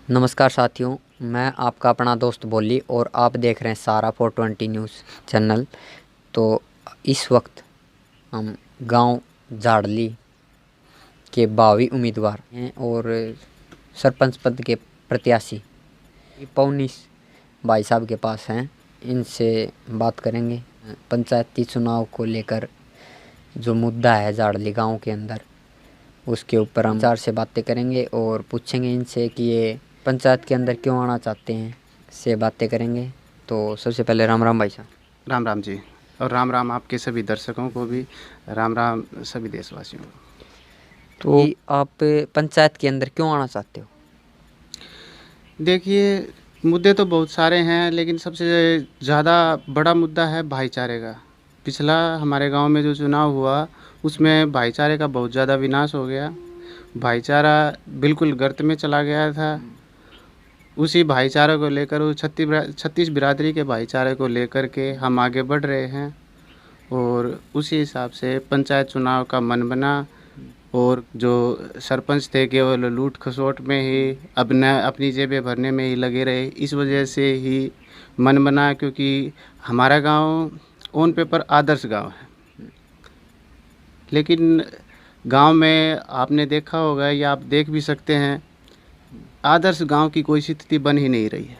नमस्कार साथियों, मैं आपका अपना दोस्त बोली और आप देख रहे हैं सारा 420 न्यूज़ चैनल। तो इस वक्त हम गांव झाड़ली के भावी उम्मीदवार हैं और सरपंच पद के प्रत्याशी पवनीश भाई साहब के पास हैं। इनसे बात करेंगे पंचायती चुनाव को लेकर जो मुद्दा है झाड़ली गांव के अंदर, उसके ऊपर हम विचार से बातें करेंगे और पूछेंगे इनसे कि ये पंचायत के अंदर क्यों आना चाहते हैं, से बातें करेंगे। तो सबसे पहले राम राम भाई साहब। राम राम जी, और राम राम आपके सभी दर्शकों को भी, राम राम सभी देशवासियों को। तो आप पंचायत के अंदर क्यों आना चाहते हो? देखिए, मुद्दे तो बहुत सारे हैं, लेकिन सबसे ज़्यादा बड़ा मुद्दा है भाईचारे का। पिछला हमारे गांव में जो चुनाव हुआ उसमें भाईचारे का बहुत ज़्यादा विनाश हो गया। भाईचारा बिल्कुल गर्त में चला गया था। उसी भाईचारे को लेकर, उस छत्तीस बिरादरी के भाईचारे को लेकर के हम आगे बढ़ रहे हैं और उसी हिसाब से पंचायत चुनाव का मन बना। और जो सरपंच थे केवल लूट खसोट में ही अपनी जेबें भरने में ही लगे रहे, इस वजह से ही मन बना, क्योंकि हमारा गांव ऑन पेपर आदर्श गांव है, लेकिन गांव में आपने देखा होगा या आप देख भी सकते हैं, आदर्श गांव की कोई स्थिति बन ही नहीं रही है।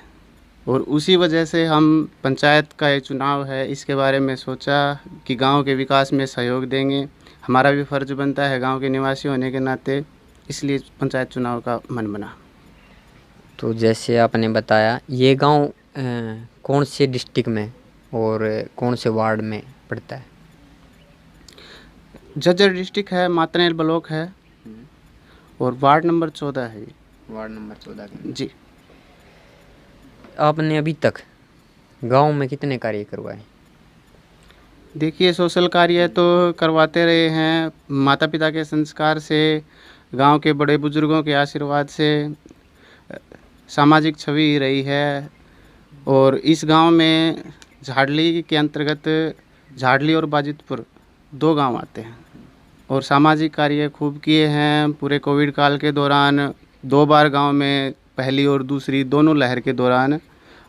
और उसी वजह से हम पंचायत का ये चुनाव है, इसके बारे में सोचा कि गांव के विकास में सहयोग देंगे। हमारा भी फ़र्ज़ बनता है गांव के निवासी होने के नाते, इसलिए पंचायत चुनाव का मन बना। तो जैसे आपने बताया, ये गांव कौन से डिस्ट्रिक्ट में और कौन से वार्ड में पड़ता है? झज्जर डिस्ट्रिक्ट है, मातनेर ब्लॉक है और वार्ड नंबर 14 है। वार्ड नंबर 14 जी। आपने अभी तक गांव में कितने कार्य करवाए? देखिए, सोशल कार्य तो करवाते रहे हैं। माता पिता के संस्कार से, गांव के बड़े बुजुर्गों के आशीर्वाद से सामाजिक छवि ही रही है। और इस गांव में झाड़ली के अंतर्गत झाड़ली और बाजितपुर 2 गांव आते हैं और सामाजिक कार्य खूब किए हैं। पूरे कोविड काल के दौरान 2 बार गांव में, पहली और दूसरी दोनों लहर के दौरान,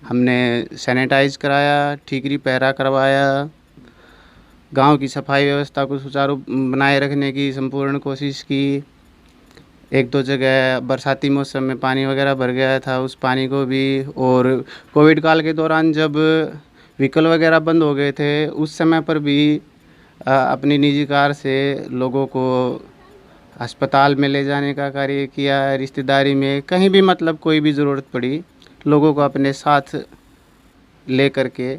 हमने सैनिटाइज कराया, ठीकरी पहरा करवाया, गांव की सफाई व्यवस्था को सुचारू बनाए रखने की संपूर्ण कोशिश की। 1-2 जगह बरसाती मौसम में पानी वगैरह भर गया था, उस पानी को भी। और कोविड काल के दौरान जब व्हीकल वगैरह बंद हो गए थे, उस समय पर भी अपनी निजी कार से लोगों को अस्पताल में ले जाने का कार्य किया। रिश्तेदारी में कहीं भी, मतलब कोई भी ज़रूरत पड़ी, लोगों को अपने साथ ले करके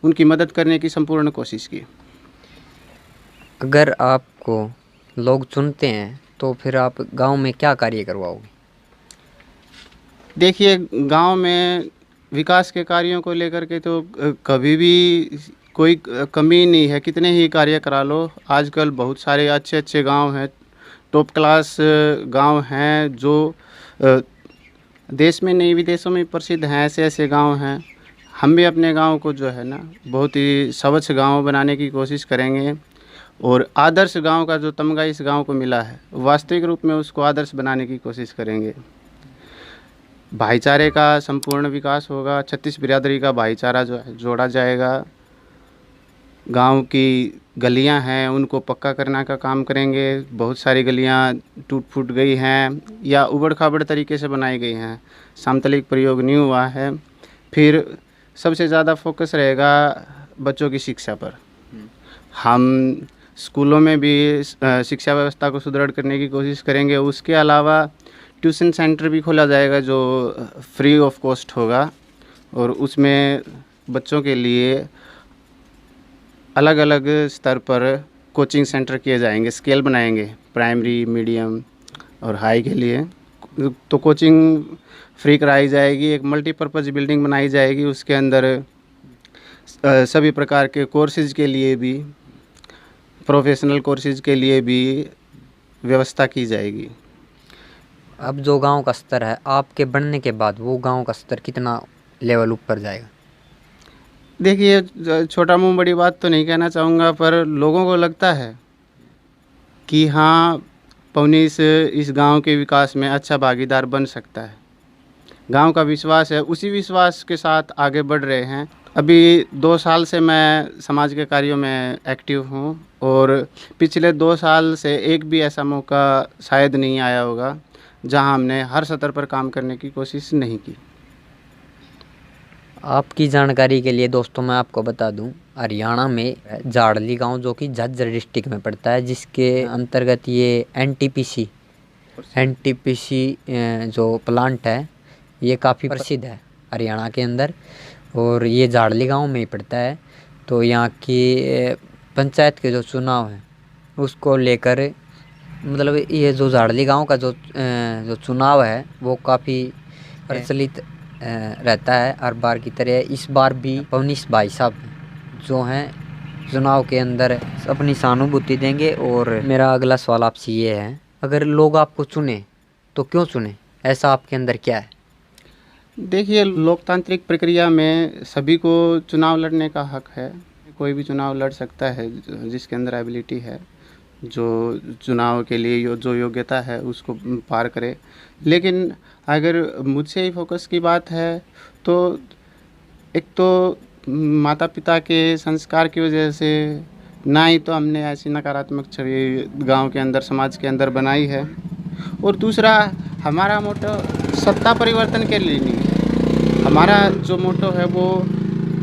उनकी मदद करने की संपूर्ण कोशिश की। अगर आपको लोग चुनते हैं तो फिर आप गांव में क्या कार्य करवाओगे? देखिए, गांव में विकास के कार्यों को लेकर के तो कभी भी कोई कमी नहीं है, कितने ही कार्य करा लो। आजकल बहुत सारे अच्छे अच्छे गांव हैं, टॉप क्लास गांव हैं, जो देश में नहीं विदेशों में प्रसिद्ध हैं। ऐसे ऐसे गांव हैं। हम भी अपने गांव को जो है ना, बहुत ही स्वच्छ गांव बनाने की कोशिश करेंगे। और आदर्श गांव का जो तमगा इस गांव को मिला है, वास्तविक रूप में उसको आदर्श बनाने की कोशिश करेंगे। भाईचारे का संपूर्ण विकास होगा। 36 बिरादरी का भाईचारा जो है जोड़ा जाएगा। गांव की गलियां हैं, उनको पक्का करने का काम करेंगे। बहुत सारी गलियां टूट फूट गई हैं या उबड़ खाबड़ तरीके से बनाई गई हैं, समतलिक प्रयोग नहीं हुआ है। फिर सबसे ज़्यादा फोकस रहेगा बच्चों की शिक्षा पर। हम स्कूलों में भी शिक्षा व्यवस्था को सुदृढ़ करने की कोशिश करेंगे। उसके अलावा ट्यूशन सेंटर भी खोला जाएगा जो फ्री ऑफ कॉस्ट होगा, और उसमें बच्चों के लिए अलग अलग स्तर पर कोचिंग सेंटर किए जाएंगे, स्केल बनाएंगे, प्राइमरी, मीडियम और हाई के लिए। तो कोचिंग फ्री कराई जाएगी। एक मल्टीपर्पज़ बिल्डिंग बनाई जाएगी, उसके अंदर सभी प्रकार के कोर्सेज़ के लिए भी, प्रोफेशनल कोर्सेज़ के लिए भी व्यवस्था की जाएगी। अब जो गांव का स्तर है, आपके बनने के बाद वो गांव का स्तर कितना लेवल ऊपर जाएगा? देखिए, छोटा मुंह बड़ी बात तो नहीं कहना चाहूँगा, पर लोगों को लगता है कि हाँ, पवनीस इस गांव के विकास में अच्छा भागीदार बन सकता है। गांव का विश्वास है, उसी विश्वास के साथ आगे बढ़ रहे हैं। अभी 2 साल से मैं समाज के कार्यों में एक्टिव हूँ और पिछले 2 साल से एक भी ऐसा मौका शायद नहीं आया होगा जहां हमने हर सतर पर काम करने की कोशिश नहीं की। आपकी जानकारी के लिए दोस्तों मैं आपको बता दूं, हरियाणा में जाड़ली गांव जो कि झज्जर डिस्ट्रिक्ट में पड़ता है, जिसके अंतर्गत ये एनटीपीसी जो प्लांट है ये काफ़ी प्रसिद्ध है हरियाणा के अंदर, और ये जाड़ली गांव में ही पड़ता है। तो यहाँ की पंचायत के जो चुनाव हैं उसको लेकर, मतलब ये जो जाड़ली गांव का जो चुनाव है वो काफ़ी प्रचलित रहता है हर बार की तरह। इस बार भी पवनीश भाई साहब जो हैं चुनाव के अंदर अपनी सहानुभूति देंगे। और मेरा अगला सवाल आपसे ये है, अगर लोग आपको चुने तो क्यों चुने, ऐसा आपके अंदर क्या है? देखिए, लोकतांत्रिक प्रक्रिया में सभी को चुनाव लड़ने का हक है। कोई भी चुनाव लड़ सकता है जिसके अंदर एबिलिटी है, जो चुनाव के लिए जो योग्यता है उसको पार करे। लेकिन अगर मुझसे ही फोकस की बात है तो एक तो माता पिता के संस्कार की वजह से ना ही तो हमने ऐसी नकारात्मक छवि गांव के अंदर, समाज के अंदर बनाई है, और दूसरा हमारा मोटो सत्ता परिवर्तन के लिए नहीं है। हमारा जो मोटो है वो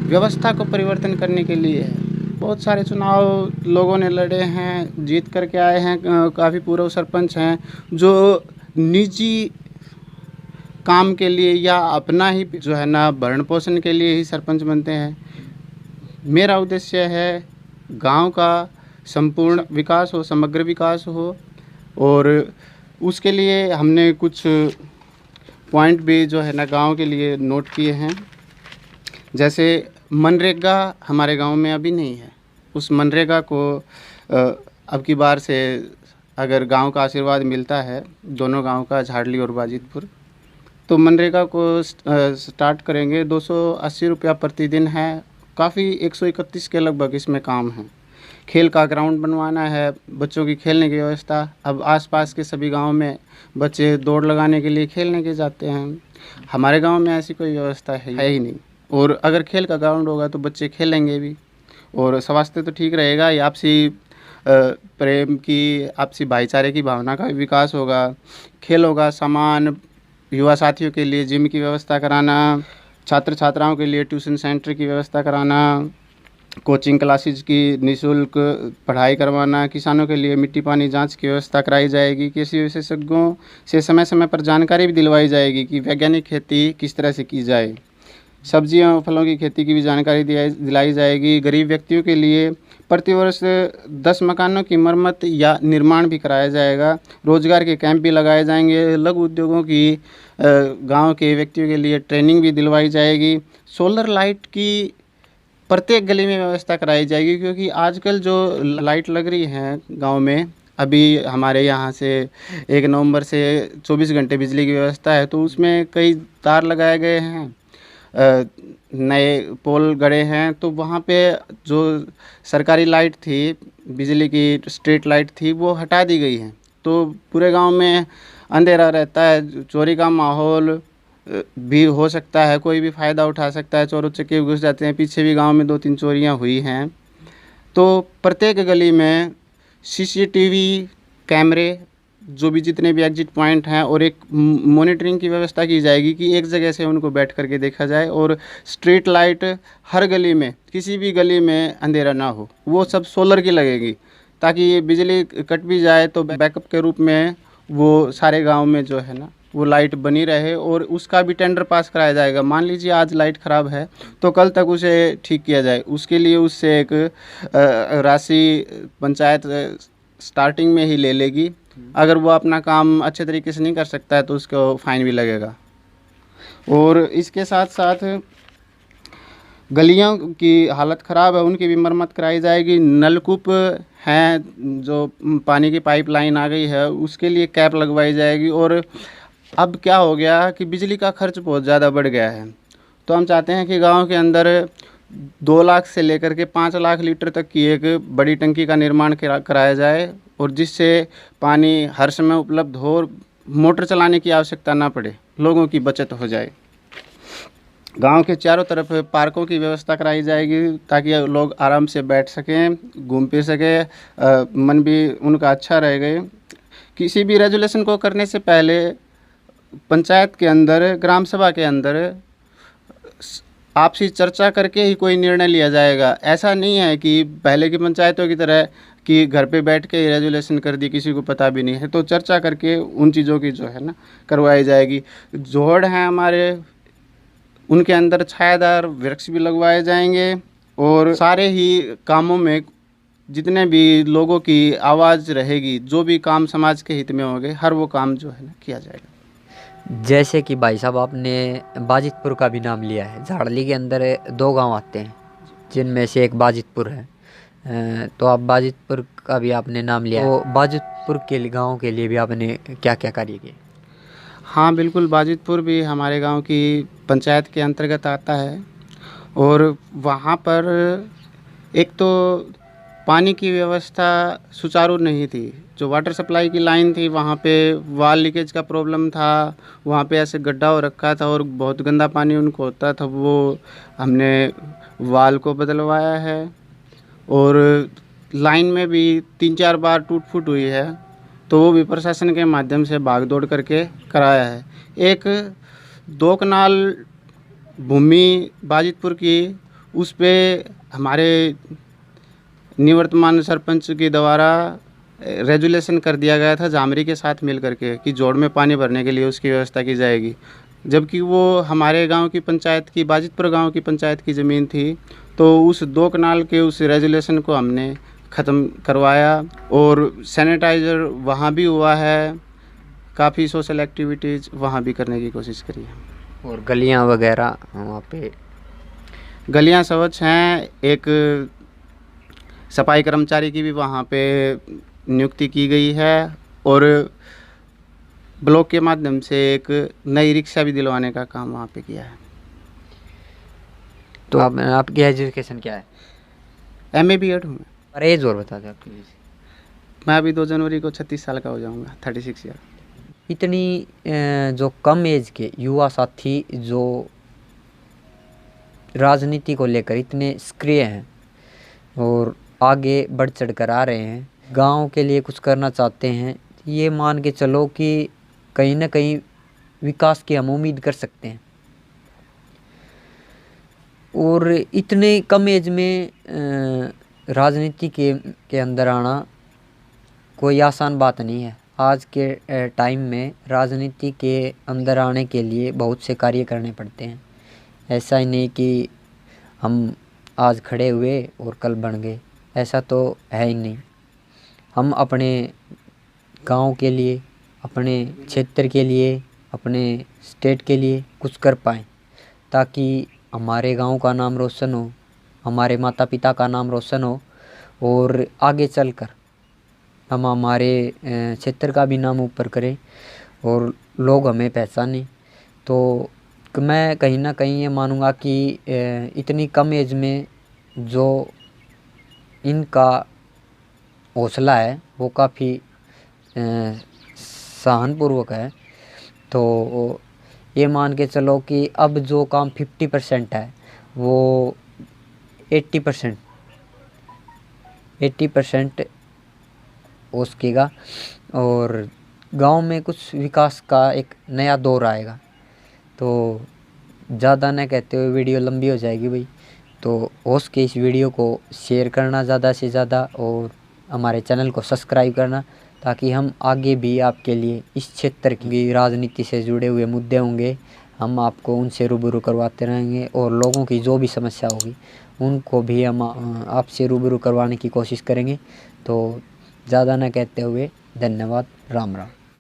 व्यवस्था को परिवर्तन करने के लिए है। बहुत सारे चुनाव लोगों ने लड़े हैं, जीत करके आए हैं। काफ़ी पूर्व सरपंच हैं जो निजी काम के लिए या अपना ही जो है ना भरण पोषण के लिए ही सरपंच बनते हैं। मेरा उद्देश्य है गांव का संपूर्ण विकास हो, समग्र विकास हो, और उसके लिए हमने कुछ पॉइंट भी जो है ना गांव के लिए नोट किए हैं। जैसे मनरेगा हमारे गांव में अभी नहीं है। उस मनरेगा को अब की बार से अगर गांव का आशीर्वाद मिलता है, दोनों गांव का, झाड़ली और बाजितपुर, तो मनरेगा को स्टार्ट करेंगे। 280 रुपया प्रतिदिन है। काफ़ी 131 के लगभग इसमें काम है। खेल का ग्राउंड बनवाना है, बच्चों की खेलने की व्यवस्था। अब आसपास के सभी गांव में बच्चे दौड़ लगाने के लिए खेलने के जाते हैं। हमारे गांव में ऐसी कोई व्यवस्था है ही नहीं, और अगर खेल का ग्राउंड होगा तो बच्चे खेलेंगे भी और स्वास्थ्य तो ठीक रहेगा। ये आपसी प्रेम की, आपसी भाईचारे की भावना का विकास होगा। खेल होगा, सामान, युवा साथियों के लिए जिम की व्यवस्था कराना, छात्र छात्राओं के लिए ट्यूशन सेंटर की व्यवस्था कराना, कोचिंग क्लासेज की निःशुल्क पढ़ाई करवाना, किसानों के लिए मिट्टी पानी जांच की व्यवस्था कराई जाएगी। कृषि विशेषज्ञों से समय समय पर जानकारी भी दिलवाई जाएगी कि वैज्ञानिक खेती किस तरह से की जाए। सब्जियों और फलों की खेती की भी जानकारी दिलाई जाएगी। गरीब व्यक्तियों के लिए प्रतिवर्ष 10 मकानों की मरम्मत या निर्माण भी कराया जाएगा। रोजगार के कैंप भी लगाए जाएंगे। लघु उद्योगों की गांव के व्यक्तियों के लिए ट्रेनिंग भी दिलवाई जाएगी। सोलर लाइट की प्रत्येक गली में व्यवस्था कराई जाएगी, क्योंकि आजकल जो लाइट लग रही हैं गांव में, अभी हमारे यहाँ से 1 नवंबर से 24 घंटे बिजली की व्यवस्था है, तो उसमें कई तार लगाए गए हैं, नए पोल गड़े हैं। तो वहाँ पे जो सरकारी लाइट थी, बिजली की स्ट्रीट लाइट थी, वो हटा दी गई है। तो पूरे गांव में अंधेरा रहता है, चोरी का माहौल भी हो सकता है, कोई भी फ़ायदा उठा सकता है, चोर उचक्के घुस जाते हैं। पीछे भी गांव में 2-3 चोरियां हुई हैं। तो प्रत्येक गली में सीसीटीवी कैमरे, जो भी जितने भी एग्जिट पॉइंट हैं, और एक मॉनिटरिंग की व्यवस्था की जाएगी कि एक जगह से उनको बैठ करके देखा जाए। और स्ट्रीट लाइट हर गली में, किसी भी गली में अंधेरा ना हो, वो सब सोलर की लगेगी, ताकि ये बिजली कट भी जाए तो बैकअप के रूप में वो सारे गांव में जो है ना वो लाइट बनी रहे। और उसका भी टेंडर पास कराया जाएगा। मान लीजिए आज लाइट ख़राब है तो कल तक उसे ठीक किया जाए। उसके लिए उससे एक राशि पंचायत स्टार्टिंग में ही ले लेगी। अगर वो अपना काम अच्छे तरीके से नहीं कर सकता है तो उसको फाइन भी लगेगा। और इसके साथ साथ गलियों की हालत ख़राब है, उनकी भी मरम्मत कराई जाएगी। नलकूप हैं, जो पानी की पाइपलाइन आ गई है, उसके लिए कैप लगवाई जाएगी। और अब क्या हो गया कि बिजली का खर्च बहुत ज़्यादा बढ़ गया है, तो हम चाहते हैं कि गांव के अंदर 2 लाख से लेकर के 5 लाख लीटर तक की एक बड़ी टंकी का निर्माण कराया जाए। और जिससे पानी हर समय उपलब्ध हो और मोटर चलाने की आवश्यकता ना पड़े, लोगों की बचत हो जाए। गांव के चारों तरफ पार्कों की व्यवस्था कराई जाएगी ताकि लोग आराम से बैठ सकें, घूम फिर सकें, मन भी उनका अच्छा रहेगा। किसी भी रेजुलेशन को करने से पहले पंचायत के अंदर, ग्राम सभा के अंदर आपसी चर्चा करके ही कोई निर्णय लिया जाएगा। ऐसा नहीं है कि पहले की पंचायतों की तरह कि घर पे बैठ के ही रेजुलेशन कर दी, किसी को पता भी नहीं है। तो चर्चा करके उन चीज़ों की जो है ना करवाई जाएगी। जोड़ हैं हमारे, उनके अंदर छायादार वृक्ष भी लगवाए जाएंगे और सारे ही कामों में जितने भी लोगों की आवाज़ रहेगी, जो भी काम समाज के हित में होंगे, हर वो काम जो है ना किया जाएगा। जैसे कि भाई साहब आपने बाजितपुर का भी नाम लिया है। झाड़ली के अंदर 2 गांव आते हैं जिनमें से एक बाजितपुर है। तो आप बाजितपुर का भी आपने नाम लिया है। तो बाजितपुर के गांव के लिए भी आपने क्या क्या कार्य किए? हाँ बिल्कुल, बाजितपुर भी हमारे गांव की पंचायत के अंतर्गत आता है और वहाँ पर एक तो पानी की व्यवस्था सुचारू नहीं थी। जो वाटर सप्लाई की लाइन थी वहाँ पे वाल लीकेज का प्रॉब्लम था, वहाँ पे ऐसे गड्ढा हो रखा था और बहुत गंदा पानी उनको होता था। वो हमने वाल को बदलवाया है और लाइन में भी 3-4 बार टूट फूट हुई है, तो वो भी प्रशासन के माध्यम से भाग दौड़ करके कराया है। एक 2 कनाल भूमि बाजितपुर की, उस पे हमारे निवर्तमान सरपंच के द्वारा रेजुलेशन कर दिया गया था जामरी के साथ मिल करके कि जोड़ में पानी भरने के लिए उसकी व्यवस्था की जाएगी। जबकि वो हमारे गांव की पंचायत की, बाजितपुर गांव की पंचायत की ज़मीन थी, तो उस 2 कनाल के उस रेजुलेशन को हमने ख़त्म करवाया और सैनिटाइज़र वहाँ भी हुआ है। काफ़ी सोशल एक्टिविटीज़ वहाँ भी करने की कोशिश करी है। और गलियां वगैरह वहाँ पे? गलियाँ स्वच्छ हैं। एक सफाई कर्मचारी की भी वहाँ पे नियुक्ति की गई है और ब्लॉक के माध्यम से एक नई रिक्शा भी दिलवाने का काम वहाँ पे किया है। तो आपकी एजुकेशन क्या है? MA B.Ed हूँ मैं। और एज और बता दें आपकी। मैं अभी 2 जनवरी को 36 साल का हो जाऊँगा, 36 ईयर। इतनी जो कम एज के युवा साथी जो राजनीति को लेकर इतने सक्रिय हैं और आगे बढ़ चढ़ कर आ रहे हैं, गांव के लिए कुछ करना चाहते हैं, ये मान के चलो कि कहीं ना कहीं विकास की हम उम्मीद कर सकते हैं। और इतने कम एज में राजनीति के अंदर आना कोई आसान बात नहीं है। आज के टाइम में राजनीति के अंदर आने के लिए बहुत से कार्य करने पड़ते हैं। ऐसा ही नहीं कि हम आज खड़े हुए और कल बन गए, ऐसा तो है ही नहीं। हम अपने गांव के लिए, अपने क्षेत्र के लिए, अपने स्टेट के लिए कुछ कर पाएँ ताकि हमारे गांव का नाम रोशन हो, हमारे माता पिता का नाम रोशन हो और आगे चलकर हम हमारे क्षेत्र का भी नाम ऊपर करें और लोग हमें पहचानें। तो मैं कहीं ना कहीं ये मानूंगा कि इतनी कम एज में जो इनका हौसला है वो काफ़ी सहनपूर्वक है। तो ये मान के चलो कि अब जो काम 50% है वो 80% हो सकेगा और गांव में कुछ विकास का एक नया दौर आएगा। तो ज़्यादा न कहते हुए वीडियो लंबी हो जाएगी भाई, तो हो सके इस वीडियो को शेयर करना ज़्यादा से ज़्यादा और हमारे चैनल को सब्सक्राइब करना ताकि हम आगे भी आपके लिए इस क्षेत्र की राजनीति से जुड़े हुए मुद्दे होंगे, हम आपको उनसे रूबरू करवाते रहेंगे और लोगों की जो भी समस्या होगी उनको भी हम आपसे रूबरू करवाने की कोशिश करेंगे। तो ज़्यादा न कहते हुए धन्यवाद, राम राम।